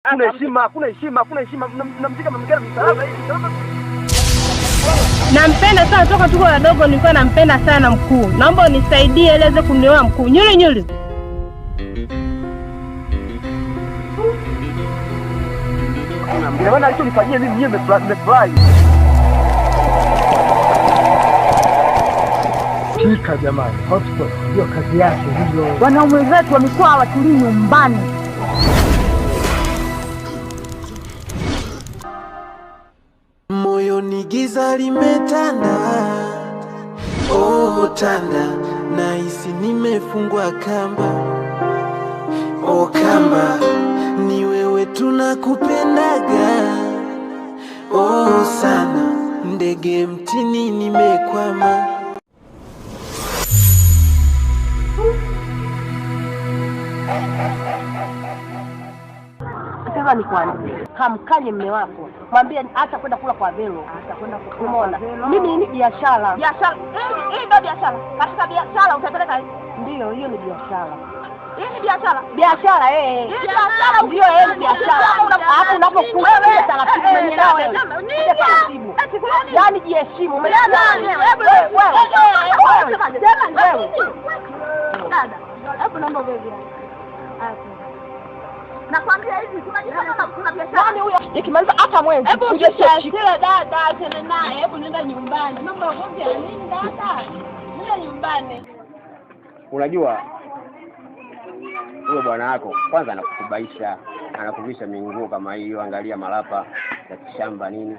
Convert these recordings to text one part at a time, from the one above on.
Hakuna heshima. Mnamzika mmegera msalaba hivi. Nampenda sana toka tuko wadogo, nilikuwa nampenda sana mkuu. Naomba unisaidie eleze kunioa mkuu. Nyuli. Mbona alichonifanyia mimi mwenyewe nimefurahi. Tika jamani, hotspot ndio kazi yake hiyo. Wanaume wetu wamekuwa hawatulii nyumbani. Moyo ni giza limetanda, oh tanda, nahisi nimefungwa kamba. Oh kamba, ni wewe tunakupendaga, oh sana, ndege mtini nimekwama. Sasa ni kwani kamkanye mume wako, mwambie hata kwenda kula kwa Velo, hata kwenda kukula. Mimi ni biashara. Hii ndio biashara. Katika biashara utapeleka, ndio hiyo ni biashara. Hii ni biashara. Biashara ndio ni biashara. Hapo unapokuwa wewe taratibu mwenyewe wewe. Ndio taratibu. Yaani jiheshimu. Wewe. Dada, hapo naomba wewe. Nakwambia hivi kuna biashara. Nani huyo? Ikimaliza hata mwezi. Uje sio dada tena naye. Hebu nenda nyumbani. Mambo ya ngombe nini dada? Nenda nyumbani. Unajua huyo bwana wako kwanza anakukubaisha, anakuvisha minguo kama hiyo, angalia malapa ya kishamba nini.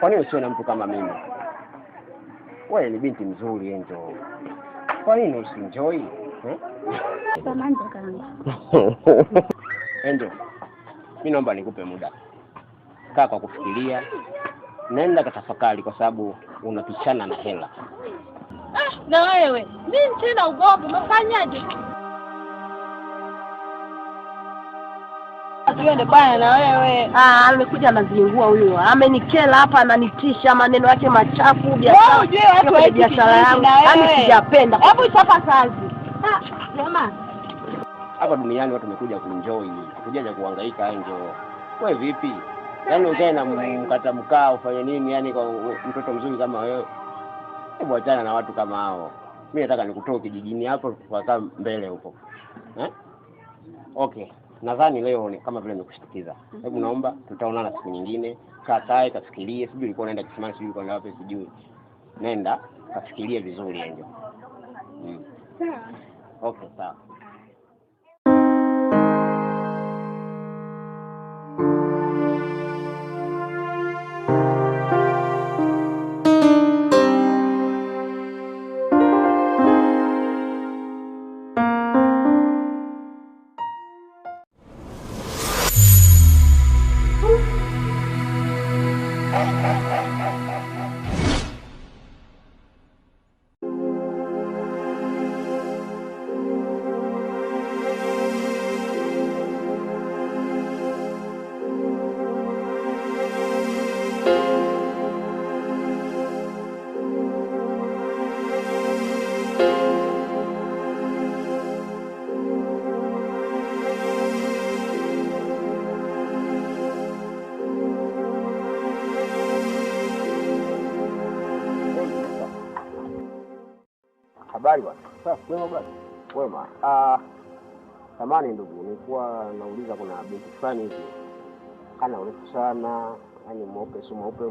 Kwa nini usiwe na mtu kama mimi? Wewe ni binti mzuri Angel. Kwa nini usienjoy? Samahani kaka. Angel, mimi naomba nikupe muda. Kaa kwa kufikiria. Nenda katafakari kwa sababu unapichana na hela. Na wewe, mimi tena ugogo, umefanyaje? Tuende baya na wewe. Amekuja anazingua huyo. Amenikela hapa, ananitisha maneno yake machafu, biashara yangu. Sijapenda. Hebu chapa kazi. Jamaa. Hapa duniani watu wamekuja kuenjoy, kujaja kuhangaika Angel. Wewe vipi? Yaani ukae na mkata mkao ufanye nini yani kwa mtoto mzuri kama wewe? Hebu achana na watu kama hao. Mimi nataka nikutoe kijijini hapo tukakaa mbele huko. Okay. Nadhani leo ni kama vile nimekushtukiza. Hebu naomba tutaonana siku nyingine. Kaa kafikirie, sijui ulikuwa unaenda kisimani, sijui ulikuwa wapi, sijui. Nenda kafikirie vizuri Angel. Okay, sawa. Habari bwana. Sasa kwema bwana. Kwema. Samahani ndugu, nilikuwa nauliza kuna binti fulani hivi. Kana urefu sana, yani mweupe mweupe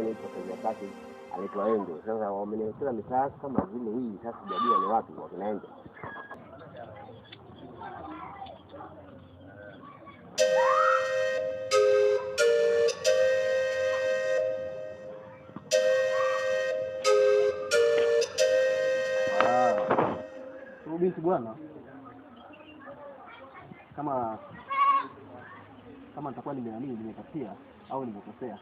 ni kwa kati anaitwa Angel. Sasa wamenielekeza mitaa kama vile hii, sasa sijajua ni wapi kwa kina Angel. Binti bwana, kama nitakuwa nimepatia au nimekosea,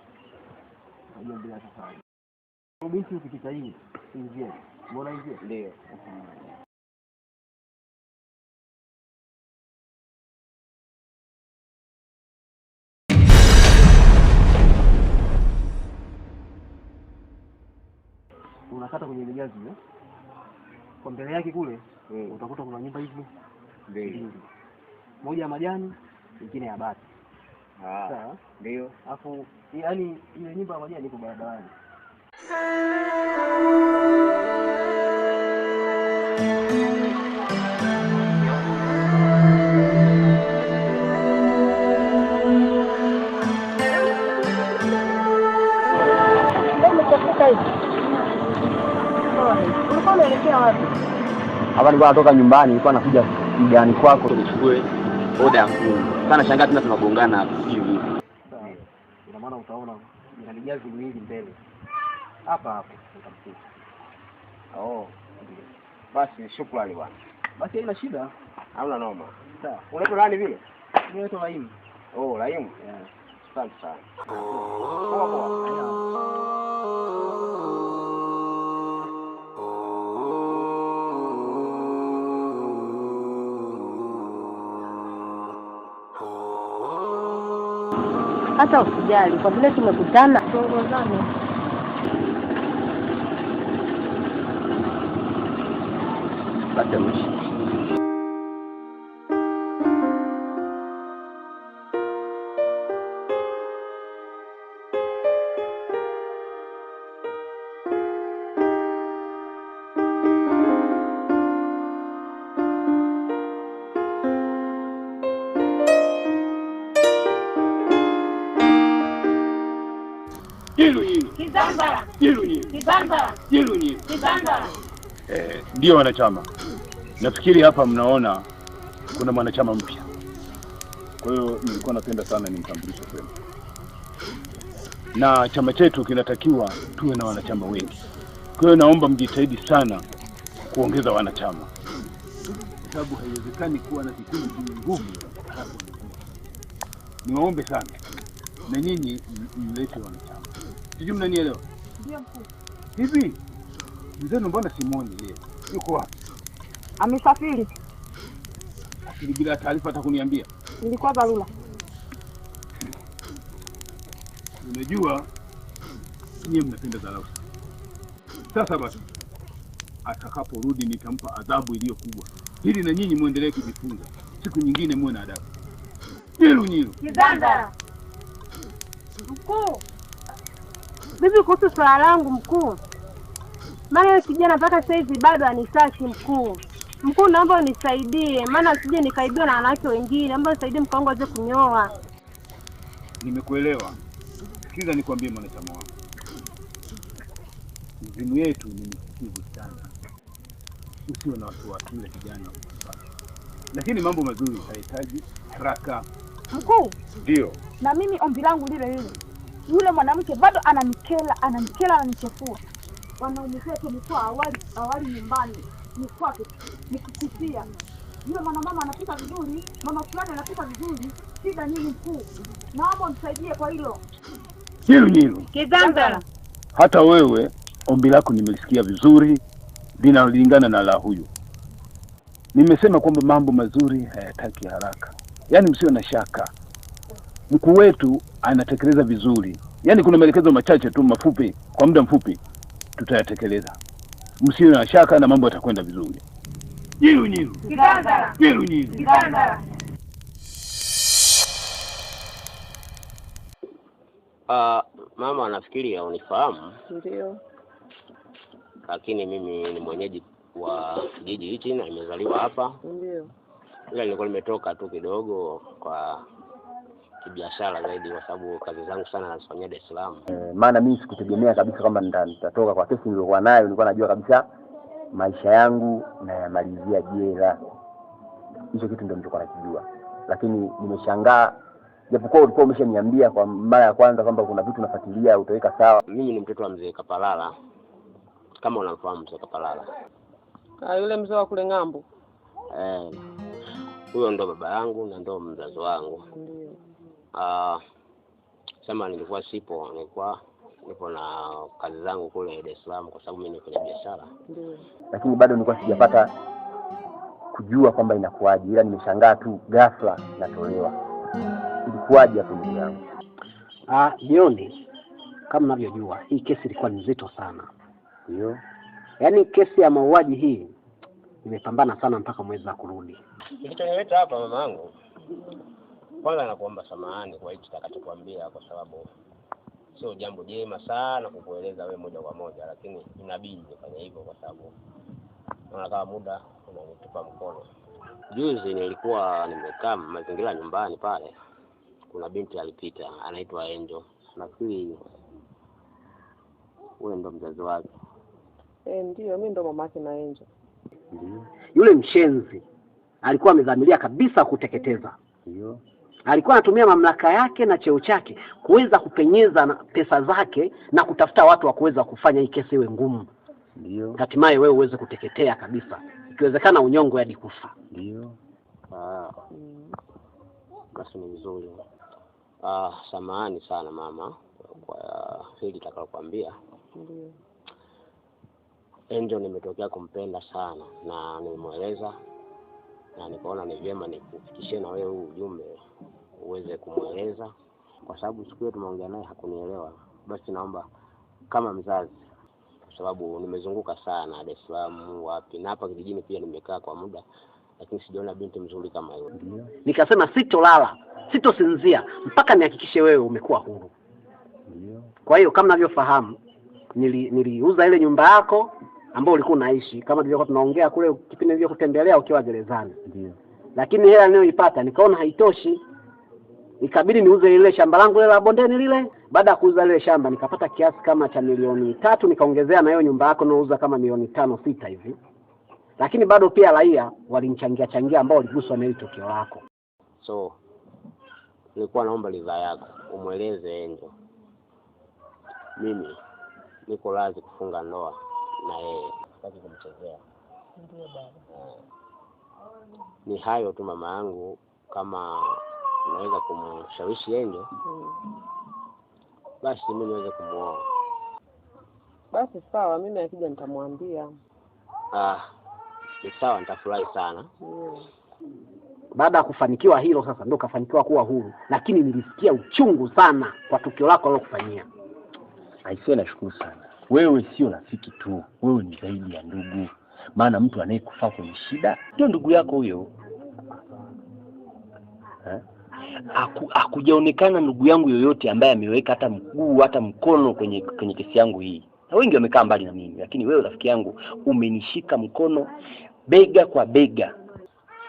najua mbele ya safari. Binti ukipita hii njia, mbona njia? Ndio. Unakata kwenye migazi kwa mbele yake kule utakuta kuna nyumba hizi mbili. Moja ya majani, nyingine ya bati. Sawa? Ndio. Alafu yaani ile nyumba ya majani iko barabarani. Ulikuwa unaelekea wapi? Hapa nilikuwa natoka nyumbani, nilikuwa nakuja mjani kwako nichukue oda mkuu. Sana shangaa tena tunagongana hapa hivi. Sawa. Ina maana utaona inalijazi mwingi mbele. Hapa utamkuta. Oh. Basi shukrani bwana. Basi haina shida. Hamna noma. Sawa. Unaitwa nani vile? Mimi naitwa Raimu. Oh, Raimu. Yeah. Asante sana. Poa poa. Hata usijali, kwa vile tumekutana tuongozane. Basi mshi. Ndio wanachama. Nafikiri hapa mnaona kuna mwanachama mpya. Kwa hiyo nilikuwa napenda sana nimtambulishe kwenu. Na chama chetu kinatakiwa tuwe na wanachama wengi. Kwa hiyo naomba mjitahidi sana kuongeza wanachama. Sababu haiwezekani kuwa na kikundi chenye nguvu. Niwaombe sana na nyinyi mlete wanachama. Sijui mnanielewa? Ndio mkuu. Hivi mzee mbona simuoni yeye? Yuko wapi? Amesafiri. Asili bila taarifa hata kuniambia. Nilikuwa dharura. Unajua nyinyi mnapenda dharau. Sasa basi atakaporudi nitampa adhabu iliyo kubwa. Ili na nyinyi muendelee kujifunza. Siku nyingine muwe na adabu. Nyilu. Kizanda. Mkuu. Bibi, kuhusu swala langu mkuu. Maana yule kijana mpaka sasa hivi bado anisaki mkuu. Mkuu, naomba unisaidie, maana usije nikaibiwa na wanawake wengine. Naomba unisaidie mke wangu aweze kunyoa. Nimekuelewa. Sikiza nikwambie mwanachama wangu. Mzimu yetu ni msikivu sana. Usiwe na wasiwasi yule kijana. Lakini mambo mazuri hayahitaji haraka. Mkuu. Ndio. Na mimi ombi langu lile lile. Yule mwanamke bado ananichefua. Wanaume wetu ni kwa awali nyumbani. Ni kwake. Ni kupitia. Yule mama anapika vizuri, mama fulani anapika vizuri. Shida nini mkuu? Naomba unisaidie kwa hilo. Nyilu. Kizanda. Hata wewe ombi lako nimelisikia vizuri, linalingana na la huyu. Nimesema kwamba mambo mazuri hayataki haraka. Yaani msio na shaka. Mkuu wetu anatekeleza vizuri. Yaani kuna maelekezo machache tu mafupi, kwa muda mfupi tutayatekeleza. Msio na shaka na mambo yatakwenda vizuri. Nyilu. Kizanda. Nyilu. Kizanda. Mama anafikiri unifahamu. Ndio. Lakini mimi ni mwenyeji wa kijiji hichi na nimezaliwa hapa. Ndio. Ila nilikuwa nimetoka tu kidogo kwa kibiashara zaidi kwa sababu kazi zangu sana nazifanyia Dar es Salaam. Maana mimi sikutegemea kabisa kwamba nitatoka kwa kesi niliyokuwa nayo. Nilikuwa najua kabisa maisha yangu na yamalizia jela. Hicho kitu ndio nilichokuwa nakijua. Lakini nimeshangaa japokuwa ulikuwa umeshaniambia kwa mara ya kwanza kwamba kuna vitu nafuatilia utaweka sawa. Mimi ni mtoto wa mzee Kapalala. Kama unamfahamu mzee Kapalala. Yule mzee wa kule ng'ambo. Huyo ndo baba yangu na ndo mzazi wangu. Ndio. Sema nilikuwa nipo na kazi zangu kule Dar es Salaam kwa sababu mimi nifanya biashara. Ndio. Lakini bado nilikuwa sijapata kujua kwamba inakuaje, ila nimeshangaa tu ghafla natolewa. Ilikuaje hapo ndugu yangu? Jioni, kama unavyojua hii kesi ilikuwa nzito sana. Ndio. Yaani kesi ya mauaji hii nimepambana sana mpaka mwezi wa kurudi. Kilichonileta hapa mama yangu Kwanza nakuomba samahani kwa hicho nitakachokuambia, kwa sababu sio jambo jema sana kukueleza wewe moja kwa moja, lakini inabidi nifanye hivyo kwa sababu naona kama muda unanitupa mkono. Juzi nilikuwa nimekaa mazingira nyumbani pale, kuna binti alipita anaitwa Angel. Nafikiri wewe ndo mzazi wake. Ndio, mimi ndo mamake na Angel. Yule mshenzi alikuwa amedhamiria kabisa kuteketeza. Ndio. Alikuwa anatumia mamlaka yake na cheo chake kuweza kupenyeza pesa zake na kutafuta watu wa kuweza kufanya hii kesi iwe ngumu. Ndio. Hatimaye wewe uweze kuteketea kabisa. Ikiwezekana unyongo hadi kufa. Ndio. Basi ni vizuri. Samahani sana mama kwa hili nitakalokuambia. Ndio. Angel nimetokea kumpenda sana na nimemueleza na nikaona ni vyema nikufikishie na wewe huu ujumbe uweze kumueleza, kwa sababu siku hiyo tumeongea naye hakunielewa. Basi naomba kama mzazi, kwa sababu nimezunguka sana Dar es Salaam wapi na hapa kijijini pia nimekaa kwa muda, lakini sijaona binti mzuri kama yule. Nikasema sitolala, sitosinzia mpaka nihakikishe wewe umekuwa huru. Kwa hiyo kama unavyofahamu niliuza ile nyumba yako ambayo ulikuwa unaishi, kama tulivyokuwa tunaongea kule kipindi nilivyo kutembelea ukiwa gerezani. Ndio. Lakini hela niliyoipata nikaona haitoshi. Ikabidi niuze ile shamba langu ile la bondeni lile. Baada ya kuuza ile shamba nikapata kiasi kama cha 3 milioni, nikaongezea na hiyo nyumba yako nauza kama 5-6 milioni hivi. Lakini bado pia raia walinichangia ambao waliguswa na ile tukio lako. So nilikuwa naomba ridhaa yako umueleze Angel mimi niko radhi kufunga ndoa na yeye, sitaki kumchezea. Ndio baba. Ni hayo tu mama yangu, kama unaweza kumshawishi Angel basi mimi niweze kumuoa. Basi sawa, mimi akija nitamwambia. Ni sawa, nitafurahi sana. Baada ya kufanikiwa hilo sasa ndio kafanikiwa kuwa huru, lakini nilisikia uchungu sana kwa tukio lako alilokufanyia. Aisee, nashukuru sana. Wewe sio rafiki tu, wewe ni zaidi ya ndugu. Maana mtu anayekufaa kwenye shida ndio ndugu yako huyo. Hakujaonekana ndugu yangu yoyote ambaye ameweka hata mguu hata mkono kwenye kesi yangu hii. Na wengi wamekaa mbali na mimi, lakini wewe rafiki yangu umenishika mkono bega kwa bega.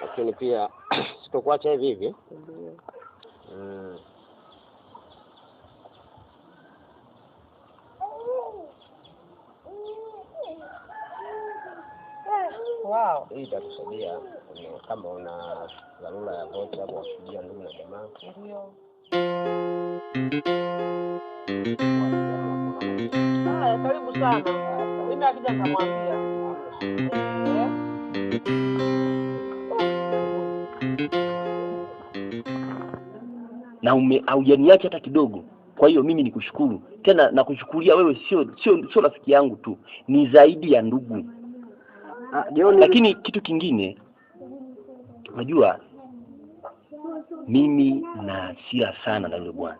Lakini pia sitokuacha hivi hivi. Wow. Hii itakusaidia kama una dharura ya vocha kwa kusaidia ndugu na jamaa. Ndio. Karibu sana. Mimi akija nitamwambia. Na haujaniacha hata kidogo. Kwa hiyo mimi nikushukuru. Tena nakushukuria wewe sio rafiki yangu tu, ni zaidi ya ndugu. Lakini kitu kingine, unajua mimi na hasira sana na yule bwana.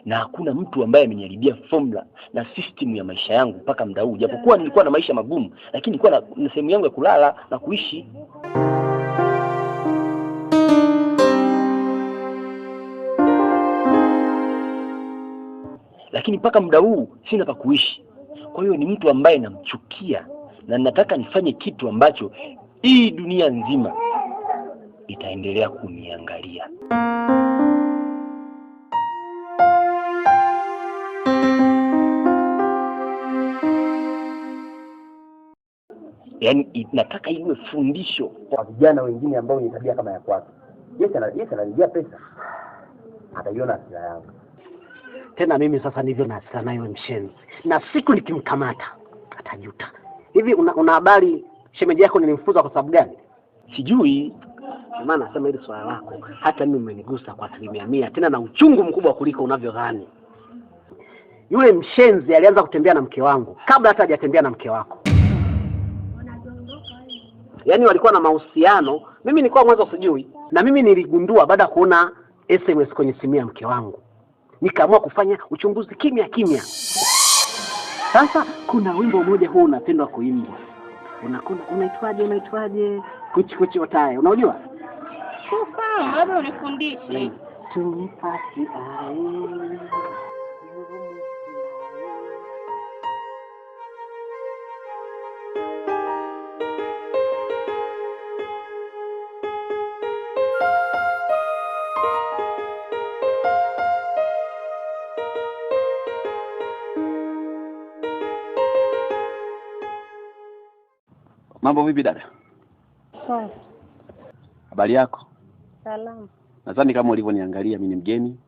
Na hakuna mtu ambaye ameniharibia formula na system ya maisha yangu mpaka muda huu. Japokuwa nilikuwa na maisha magumu, lakini nilikuwa na sehemu yangu ya kulala na kuishi. Lakini mpaka muda huu sina pa kuishi. Kwa hiyo ni mtu ambaye namchukia na nataka nifanye kitu ambacho hii dunia nzima itaendelea kuniangalia. Yaani nataka iwe fundisho kwa vijana wengine ambao ni tabia kama ya kwake. Yes analijia pesa. Ataiona hasira yangu. Tena mimi sasa ndivyo na hasira nayo mshenzi. Na siku nikimkamata atajuta. Hivi una habari shemeji yako nilimfuza kwa sababu gani? Sijui. Maana nasema hili swala lako hata mimi umenigusa kwa 100%, tena na uchungu mkubwa kuliko unavyodhani. Yule mshenzi alianza kutembea na mke wangu kabla hata hajatembea na mke wako. Yaani walikuwa na mahusiano, mimi nilikuwa mwanzo sijui. Na mimi niligundua baada ya kuona SMS kwenye simu ya mke wangu. Nikaamua kufanya uchunguzi kimya. Sasa kuna wimbo mmoja huu unapendwa kuimbwa. Unaitwaje? Kuchi otae. Unajua? Sasa labda unifundishe. Tumpasi ae. Mambo vipi dada? Sawa. Habari yako? Salamu. Nadhani kama ulivyoniangalia mimi ni mgeni.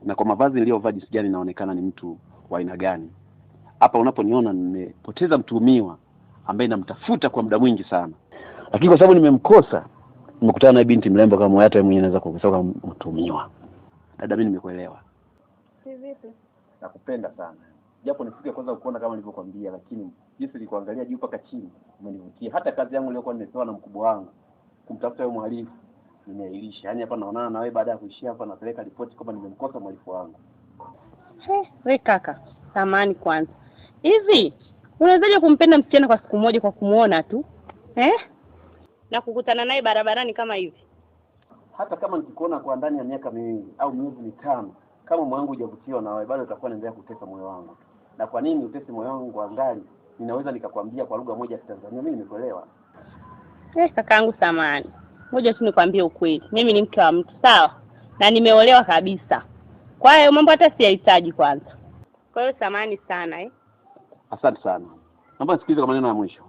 Na kwa mavazi niliyovaa jinsi gani naonekana ni mtu wa aina gani? Hapa unaponiona nimepoteza mtuhumiwa ambaye namtafuta kwa muda mwingi sana. Lakini kwa sababu nimemkosa, nimekutana na binti mrembo kama hata mwenyewe anaweza kukusoka mtuhumiwa. Dada mimi nimekuelewa. Si vipi? Nakupenda sana. Japo nifike kwanza kuona kama nilivyokuambia, lakini jinsi nilikuangalia juu mpaka chini umenivutia. Hata kazi yangu iliyokuwa nimepewa na mkubwa wangu kumtafuta yule mhalifu nimeilisha. Yaani hapa naonana na wewe baada ya kuishia hapa napeleka ripoti kama nimemkosa mhalifu wangu. Wewe kaka, samahani kwanza. Hivi unawezaje kumpenda msichana kwa siku moja kwa kumuona tu? Na kukutana naye barabarani kama hivi? Hata kama nikikuona kwa ndani ya miaka miwili au miezi mitano, kama moyo wangu hujavutiwa na wewe bado utakuwa unaendelea kutesa moyo wangu. Na kwa nini utese moyo wangu angali? Ninaweza nikakwambia kwa lugha moja ya Tanzania, mimi nimekuelewa. Kakaangu samahani. Ngoja tu nikwambie ukweli. Mimi ni mke wa mtu, sawa? Na nimeolewa kabisa. Kwa hiyo mambo hata siyahitaji kwanza. Kwa hiyo samahani sana Asante sana. Naomba nisikilize kwa maneno ya mwisho.